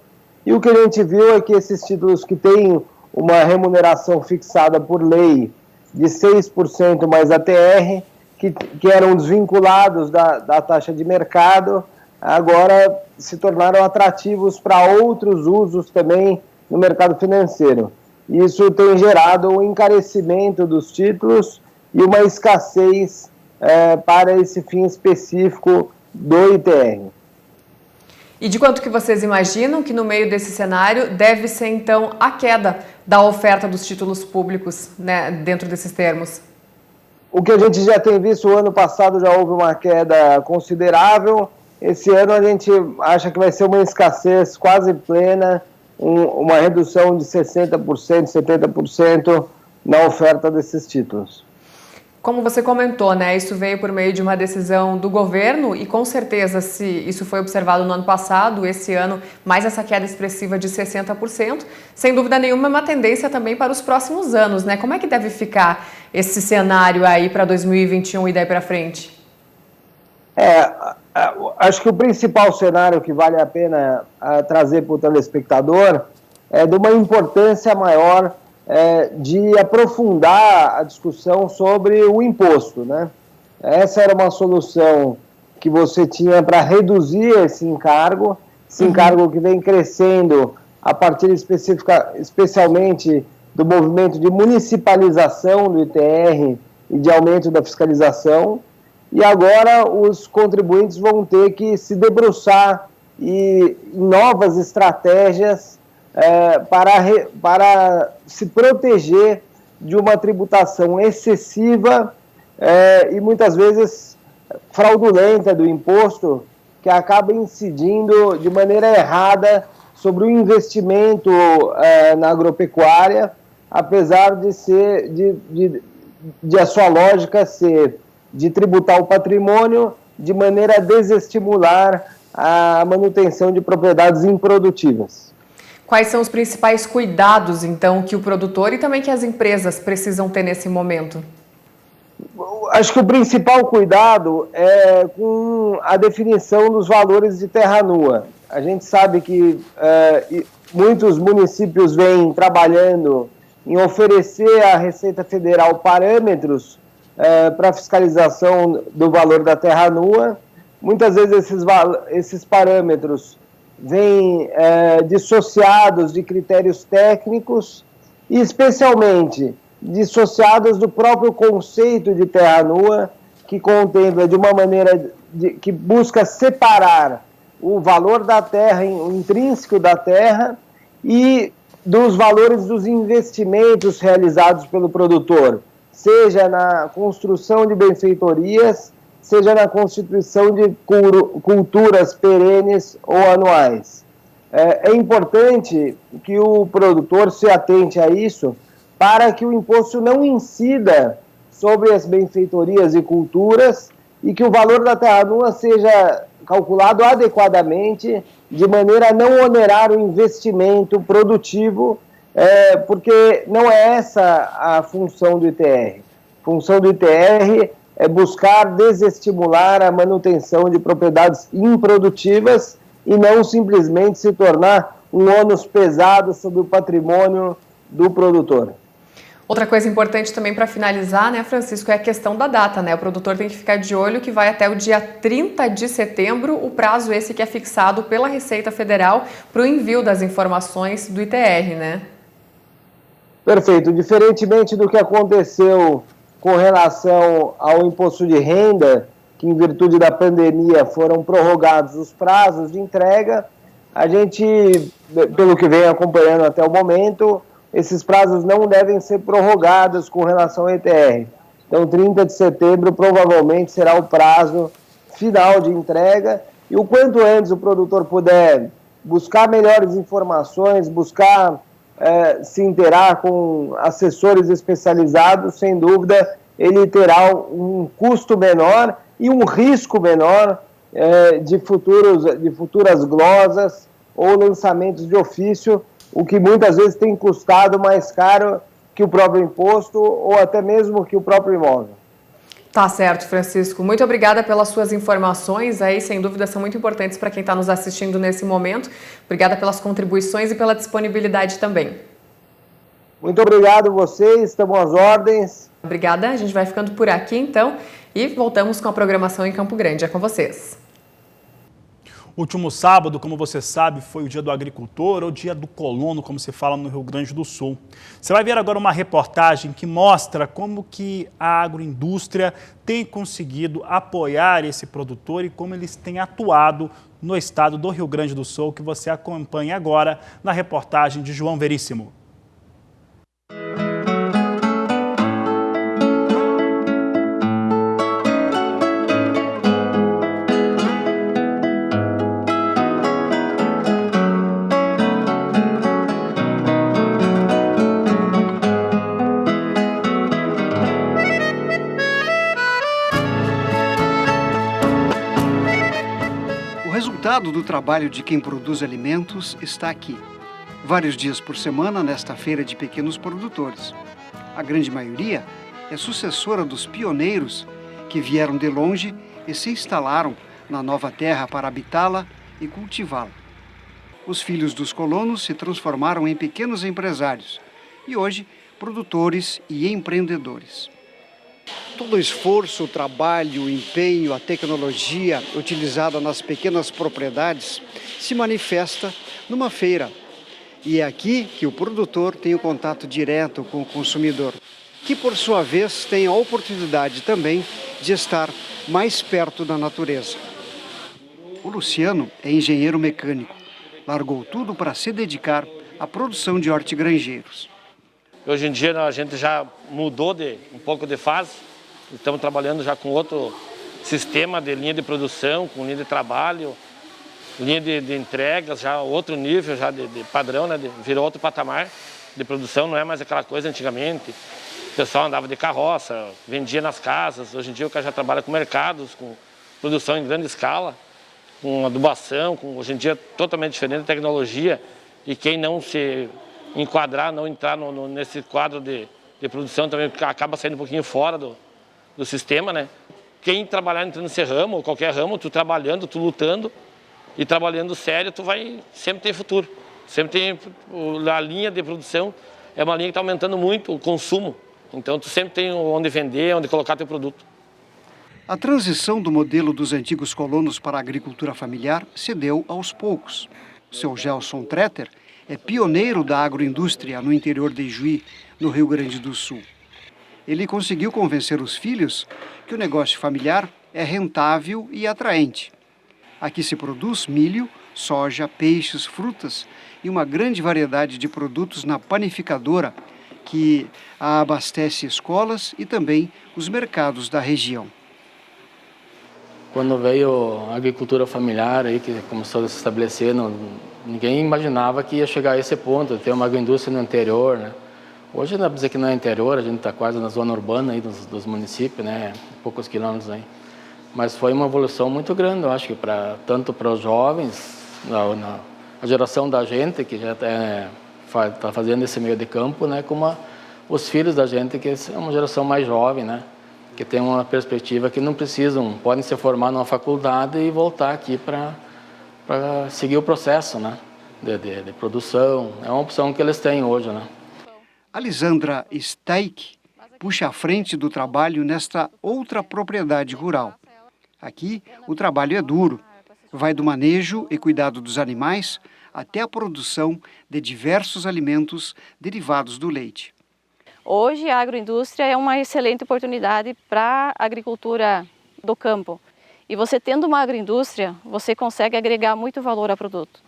E o que a gente viu é que esses títulos que têm uma remuneração fixada por lei de 6% mais ATR, que eram desvinculados da taxa de mercado, agora se tornaram atrativos para outros usos também no mercado financeiro. Isso tem gerado um encarecimento dos títulos e uma escassez para esse fim específico do ITR. E de quanto que vocês imaginam que no meio desse cenário deve ser então a queda da oferta dos títulos públicos, né, dentro desses termos? O que a gente já tem visto, o ano passado já houve uma queda considerável. Esse ano a gente acha que vai ser uma escassez quase plena, uma redução de 60%, 70% na oferta desses títulos. Como você comentou, né, isso veio por meio de uma decisão do governo e com certeza, se isso foi observado no ano passado, esse ano, mais essa queda expressiva de 60%, sem dúvida nenhuma é uma tendência também para os próximos anos, né? Como é que deve ficar esse cenário aí para 2021 e daí para frente? Acho que o principal cenário que vale a pena trazer para o telespectador é de uma importância maior de aprofundar a discussão sobre o imposto, né? Essa era uma solução que você tinha para reduzir esse encargo que vem crescendo a partir especialmente do movimento de municipalização do ITR e de aumento da fiscalização. E agora os contribuintes vão ter que se debruçar em novas estratégias para se proteger de uma tributação excessiva e muitas vezes fraudulenta do imposto, que acaba incidindo de maneira errada sobre o investimento na agropecuária, apesar de a sua lógica ser de tributar o patrimônio de maneira a desestimular a manutenção de propriedades improdutivas. Quais são os principais cuidados, então, que o produtor e também que as empresas precisam ter nesse momento? Acho que o principal cuidado é com a definição dos valores de terra nua. A gente sabe que muitos municípios vêm trabalhando em oferecer à Receita Federal parâmetros para fiscalização do valor da terra nua. Muitas vezes esses parâmetros vêm dissociados de critérios técnicos e especialmente dissociados do próprio conceito de terra nua, que contempla de uma maneira que busca separar o valor da terra, o intrínseco da terra, e dos valores dos investimentos realizados pelo produtor, seja na construção de benfeitorias, seja na constituição de culturas perenes ou anuais. É importante que o produtor se atente a isso para que o imposto não incida sobre as benfeitorias e culturas e que o valor da terra nua seja calculado adequadamente, de maneira a não onerar o investimento produtivo, porque não é essa a função do ITR. A função do ITR é buscar desestimular a manutenção de propriedades improdutivas e não simplesmente se tornar um ônus pesado sobre o patrimônio do produtor. Outra coisa importante também para finalizar, né, Francisco, é a questão da data, né? O produtor tem que ficar de olho que vai até o dia 30 de setembro, o prazo esse que é fixado pela Receita Federal para o envio das informações do ITR, né? Perfeito. Diferentemente do que aconteceu com relação ao imposto de renda, que em virtude da pandemia foram prorrogados os prazos de entrega, a gente, pelo que vem acompanhando até o momento, esses prazos não devem ser prorrogados com relação ao ITR. Então, 30 de setembro provavelmente será o prazo final de entrega, e o quanto antes o produtor puder buscar melhores informações, buscar se inteirar com assessores especializados, sem dúvida ele terá um custo menor e um risco menor de futuras glosas ou lançamentos de ofício, o que muitas vezes tem custado mais caro que o próprio imposto ou até mesmo que o próprio imóvel. Tá certo, Francisco. Muito obrigada pelas suas informações aí, sem dúvida são muito importantes para quem está nos assistindo nesse momento. Obrigada pelas contribuições e pela disponibilidade também. Muito obrigado a vocês, estamos às ordens. Obrigada, a gente vai ficando por aqui então. E voltamos com a programação em Campo Grande. É com vocês. Último sábado, como você sabe, foi o Dia do Agricultor ou Dia do Colono, como se fala no Rio Grande do Sul. Você vai ver agora uma reportagem que mostra como que a agroindústria tem conseguido apoiar esse produtor e como eles têm atuado no estado do Rio Grande do Sul, que você acompanha agora na reportagem de João Veríssimo. O resultado do trabalho de quem produz alimentos está aqui. Vários dias por semana nesta feira de pequenos produtores. A grande maioria é sucessora dos pioneiros que vieram de longe e se instalaram na nova terra para habitá-la e cultivá-la. Os filhos dos colonos se transformaram em pequenos empresários e hoje produtores e empreendedores. Todo o esforço, o trabalho, o empenho, a tecnologia utilizada nas pequenas propriedades se manifesta numa feira. E é aqui que o produtor tem o contato direto com o consumidor, que por sua vez tem a oportunidade também de estar mais perto da natureza. O Luciano é engenheiro mecânico. Largou tudo para se dedicar à produção de hortigranjeiros. Hoje em dia a gente já mudou um pouco de fase, estamos trabalhando já com outro sistema de linha de produção, com linha de trabalho, linha de entregas, já outro nível já de padrão, né? Virou outro patamar de produção, não é mais aquela coisa antigamente. O pessoal andava de carroça, vendia nas casas, hoje em dia o cara já trabalha com mercados, com produção em grande escala, com adubação, hoje em dia totalmente diferente da tecnologia, e quem não se enquadrar, não entrar nesse quadro de produção também acaba saindo um pouquinho fora do sistema, né? Quem trabalhar nesse ramo, ou qualquer ramo, tu trabalhando, tu lutando e trabalhando sério, tu vai sempre ter futuro. Sempre tem a linha de produção, é uma linha que está aumentando muito o consumo. Então tu sempre tem onde vender, onde colocar teu produto. A transição do modelo dos antigos colonos para a agricultura familiar se deu aos poucos. O seu Gelson Tretter é pioneiro da agroindústria no interior de Ijuí, no Rio Grande do Sul. Ele conseguiu convencer os filhos que o negócio familiar é rentável e atraente. Aqui se produz milho, soja, peixes, frutas e uma grande variedade de produtos na panificadora que abastece escolas e também os mercados da região. Quando veio a agricultura familiar, aí, que começou a se estabelecer, ninguém imaginava que ia chegar a esse ponto, de ter uma agroindústria no interior, né? Hoje, dá para dizer que não é interior, a gente está quase na zona urbana aí dos municípios, né? Poucos quilômetros aí. Mas foi uma evolução muito grande, eu acho que tanto para os jovens, a geração da gente, que já está fazendo esse meio de campo, né? Como os filhos da gente, que é uma geração mais jovem, né? Que tem uma perspectiva que não podem se formar numa faculdade e voltar aqui para seguir o processo, né, de produção. É uma opção que eles têm hoje, né. Alisandra Steik puxa a frente do trabalho nesta outra propriedade rural. Aqui, o trabalho é duro. Vai do manejo e cuidado dos animais até a produção de diversos alimentos derivados do leite. Hoje a agroindústria é uma excelente oportunidade para a agricultura do campo. E você tendo uma agroindústria, você consegue agregar muito valor ao produto.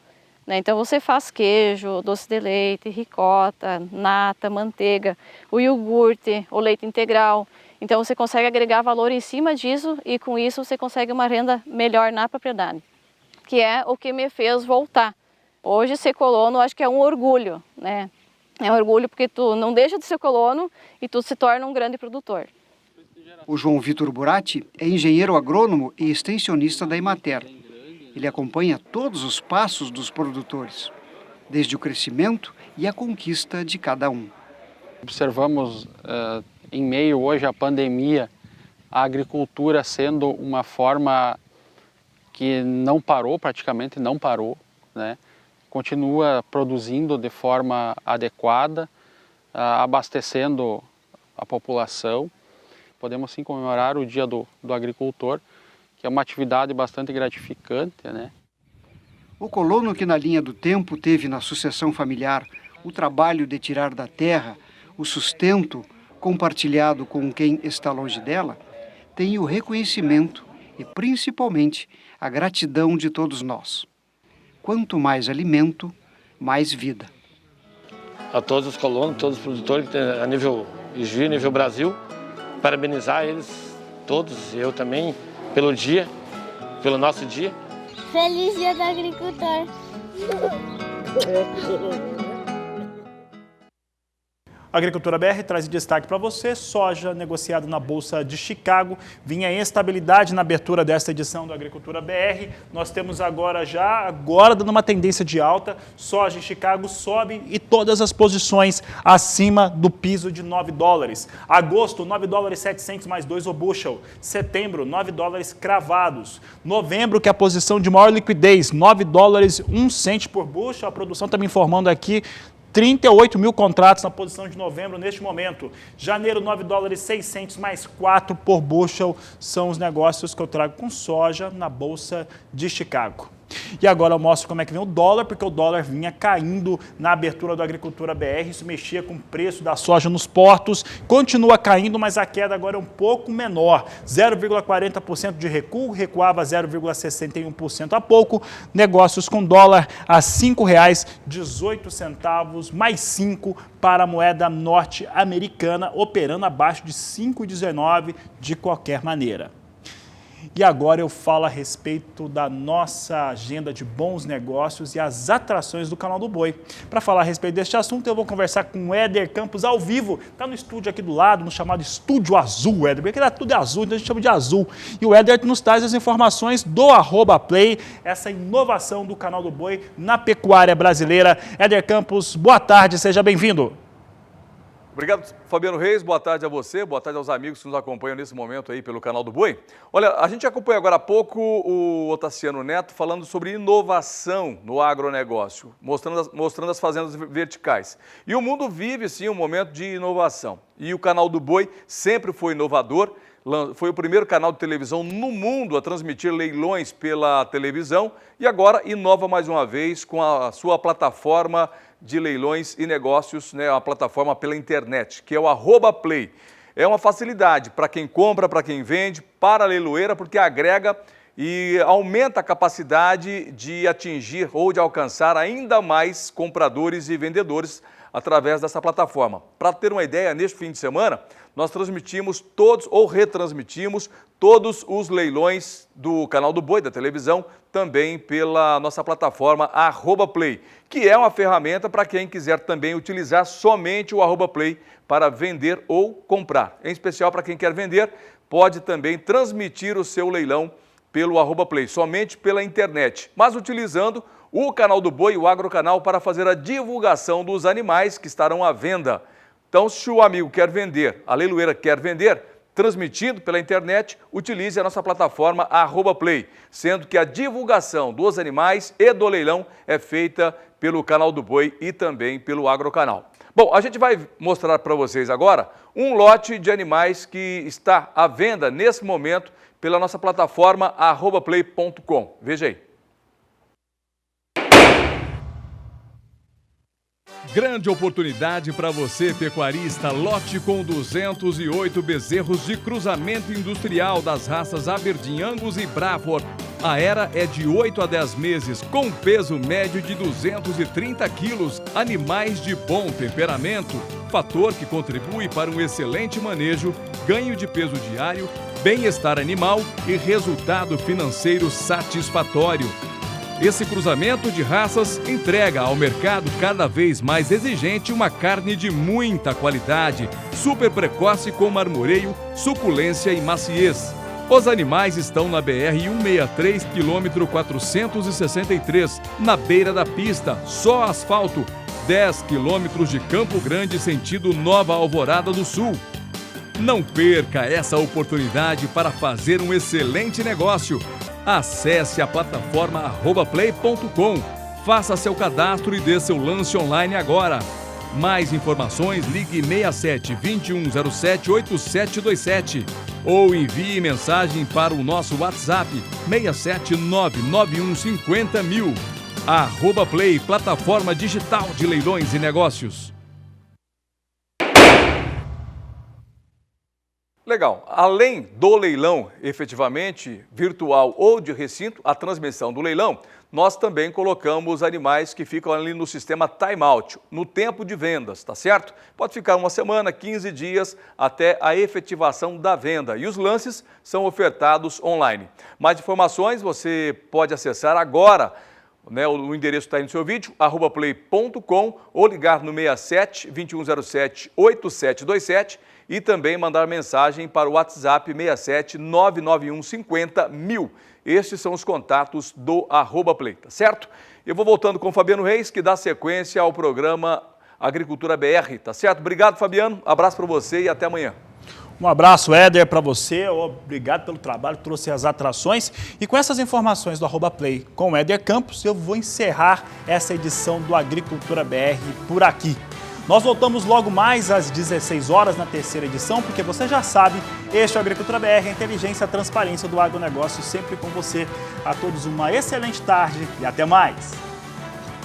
Então você faz queijo, doce de leite, ricota, nata, manteiga, o iogurte, o leite integral. Então você consegue agregar valor em cima disso e com isso você consegue uma renda melhor na propriedade. Que é o que me fez voltar. Hoje ser colono acho que é um orgulho, né? É um orgulho porque tu não deixa de ser colono e tu se torna um grande produtor. O João Vitor Burati é engenheiro agrônomo e extensionista da Emater. Ele acompanha todos os passos dos produtores, desde o crescimento e a conquista de cada um. Observamos, em meio hoje à pandemia, a agricultura sendo uma forma que não parou, praticamente não parou, né? Continua produzindo de forma adequada, abastecendo a população. podemos sim comemorar o Dia do Agricultor, que é uma atividade bastante gratificante, né? O colono que na linha do tempo teve na sucessão familiar o trabalho de tirar da terra o sustento compartilhado com quem está longe dela, tem o reconhecimento e principalmente a gratidão de todos nós. Quanto mais alimento, mais vida. A todos os colonos, todos os produtores que tem a nível Ijuí, nível Brasil, parabenizar eles todos, eu também, pelo dia, pelo nosso dia. Feliz Dia do Agricultor! A Agricultura BR traz destaque para você, soja negociado na Bolsa de Chicago, vinha em estabilidade na abertura desta edição do Agricultura BR, nós temos agora dando uma tendência de alta, soja em Chicago sobe e todas as posições acima do piso de $9. Agosto, $9,700 mais 2 o bushel, setembro, $9 cravados, novembro, que é a posição de maior liquidez, $9,01 por bushel, a produção está me informando aqui, 38 mil contratos na posição de novembro neste momento. Janeiro, $9,600 mais 4 por bushel são os negócios que eu trago com soja na Bolsa de Chicago. E agora eu mostro como é que vem o dólar, porque o dólar vinha caindo na abertura do Agricultura BR, isso mexia com o preço da soja nos portos, continua caindo, mas a queda agora é um pouco menor, 0,40% de recuo, recuava 0,61% há pouco, negócios com dólar a R$ 5,18, mais 5 para a moeda norte-americana, operando abaixo de 5,19 de qualquer maneira. E agora eu falo a respeito da nossa agenda de bons negócios e as atrações do Canal do Boi. Para falar a respeito deste assunto, eu vou conversar com o Éder Campos ao vivo. Está no estúdio aqui do lado, no chamado Estúdio Azul, Éder, porque lá tudo é azul, então a gente chama de azul. E o Éder nos traz as informações do @play, essa inovação do Canal do Boi na pecuária brasileira. Éder Campos, boa tarde, seja bem-vindo. Obrigado, Fabiano Reis. Boa tarde a você, boa tarde aos amigos que nos acompanham nesse momento aí pelo Canal do Boi. Olha, a gente acompanhou agora há pouco o Otaciano Neto falando sobre inovação no agronegócio, mostrando as fazendas verticais. E o mundo vive, sim, um momento de inovação. E o Canal do Boi sempre foi inovador, foi o primeiro canal de televisão no mundo a transmitir leilões pela televisão e agora inova mais uma vez com a sua plataforma de leilões e negócios, né, uma plataforma pela internet, que é o @play. É uma facilidade para quem compra, para quem vende, para a leiloeira, porque agrega e aumenta a capacidade de atingir ou de alcançar ainda mais compradores e vendedores através dessa plataforma. Para ter uma ideia, neste fim de semana, nós transmitimos todos ou retransmitimos todos os leilões do Canal do Boi, da televisão, também pela nossa plataforma @play, que é uma ferramenta para quem quiser também utilizar somente o @play para vender ou comprar. Em especial para quem quer vender, pode também transmitir o seu leilão pelo @play, somente pela internet, mas utilizando o Canal do Boi, o Agrocanal, para fazer a divulgação dos animais que estarão à venda. Então, se o amigo quer vender, a leiloeira quer vender, transmitido pela internet, utilize a nossa plataforma @play, sendo que a divulgação dos animais e do leilão é feita pelo Canal do Boi e também pelo Agrocanal. Bom, a gente vai mostrar para vocês agora um lote de animais que está à venda nesse momento pela nossa plataforma @play.com. Veja aí. Grande oportunidade para você, pecuarista, lote com 208 bezerros de cruzamento industrial das raças Aberdeen, Angus e Braford. A era é de 8 a 10 meses, com peso médio de 230 quilos, animais de bom temperamento, fator que contribui para um excelente manejo, ganho de peso diário, bem-estar animal e resultado financeiro satisfatório. Esse cruzamento de raças entrega ao mercado cada vez mais exigente uma carne de muita qualidade, super precoce com marmoreio, suculência e maciez. Os animais estão na BR-163, quilômetro 463, na beira da pista, só asfalto, 10 quilômetros de Campo Grande, sentido Nova Alvorada do Sul. Não perca essa oportunidade para fazer um excelente negócio. Acesse a plataforma @play.com, faça seu cadastro e dê seu lance online agora. Mais informações, ligue 67 2107 8727 ou envie mensagem para o nosso WhatsApp 6799150.000. @Play, plataforma digital de leilões e negócios. Legal. Além do leilão, efetivamente, virtual ou de recinto, a transmissão do leilão, nós também colocamos animais que ficam ali no sistema timeout, no tempo de vendas, tá certo? Pode ficar uma semana, 15 dias, até a efetivação da venda. E os lances são ofertados online. Mais informações você pode acessar agora, né, o endereço está aí no seu vídeo, @play.com, ou ligar no 67 2107 8727 e também mandar mensagem para o WhatsApp 67 99150.000. Estes são os contatos do @Play, tá certo? Eu vou voltando com o Fabiano Reis, que dá sequência ao programa Agricultura BR, tá certo? Obrigado, Fabiano, abraço para você e até amanhã. Um abraço, Éder, para você. Obrigado pelo trabalho, trouxe as atrações. E com essas informações do @Play com o Éder Campos, eu vou encerrar essa edição do Agricultura BR por aqui. Nós voltamos logo mais às 16 horas na terceira edição, porque você já sabe, este é o Agricultura BR, a inteligência e a transparência do agronegócio, sempre com você. A todos uma excelente tarde e até mais.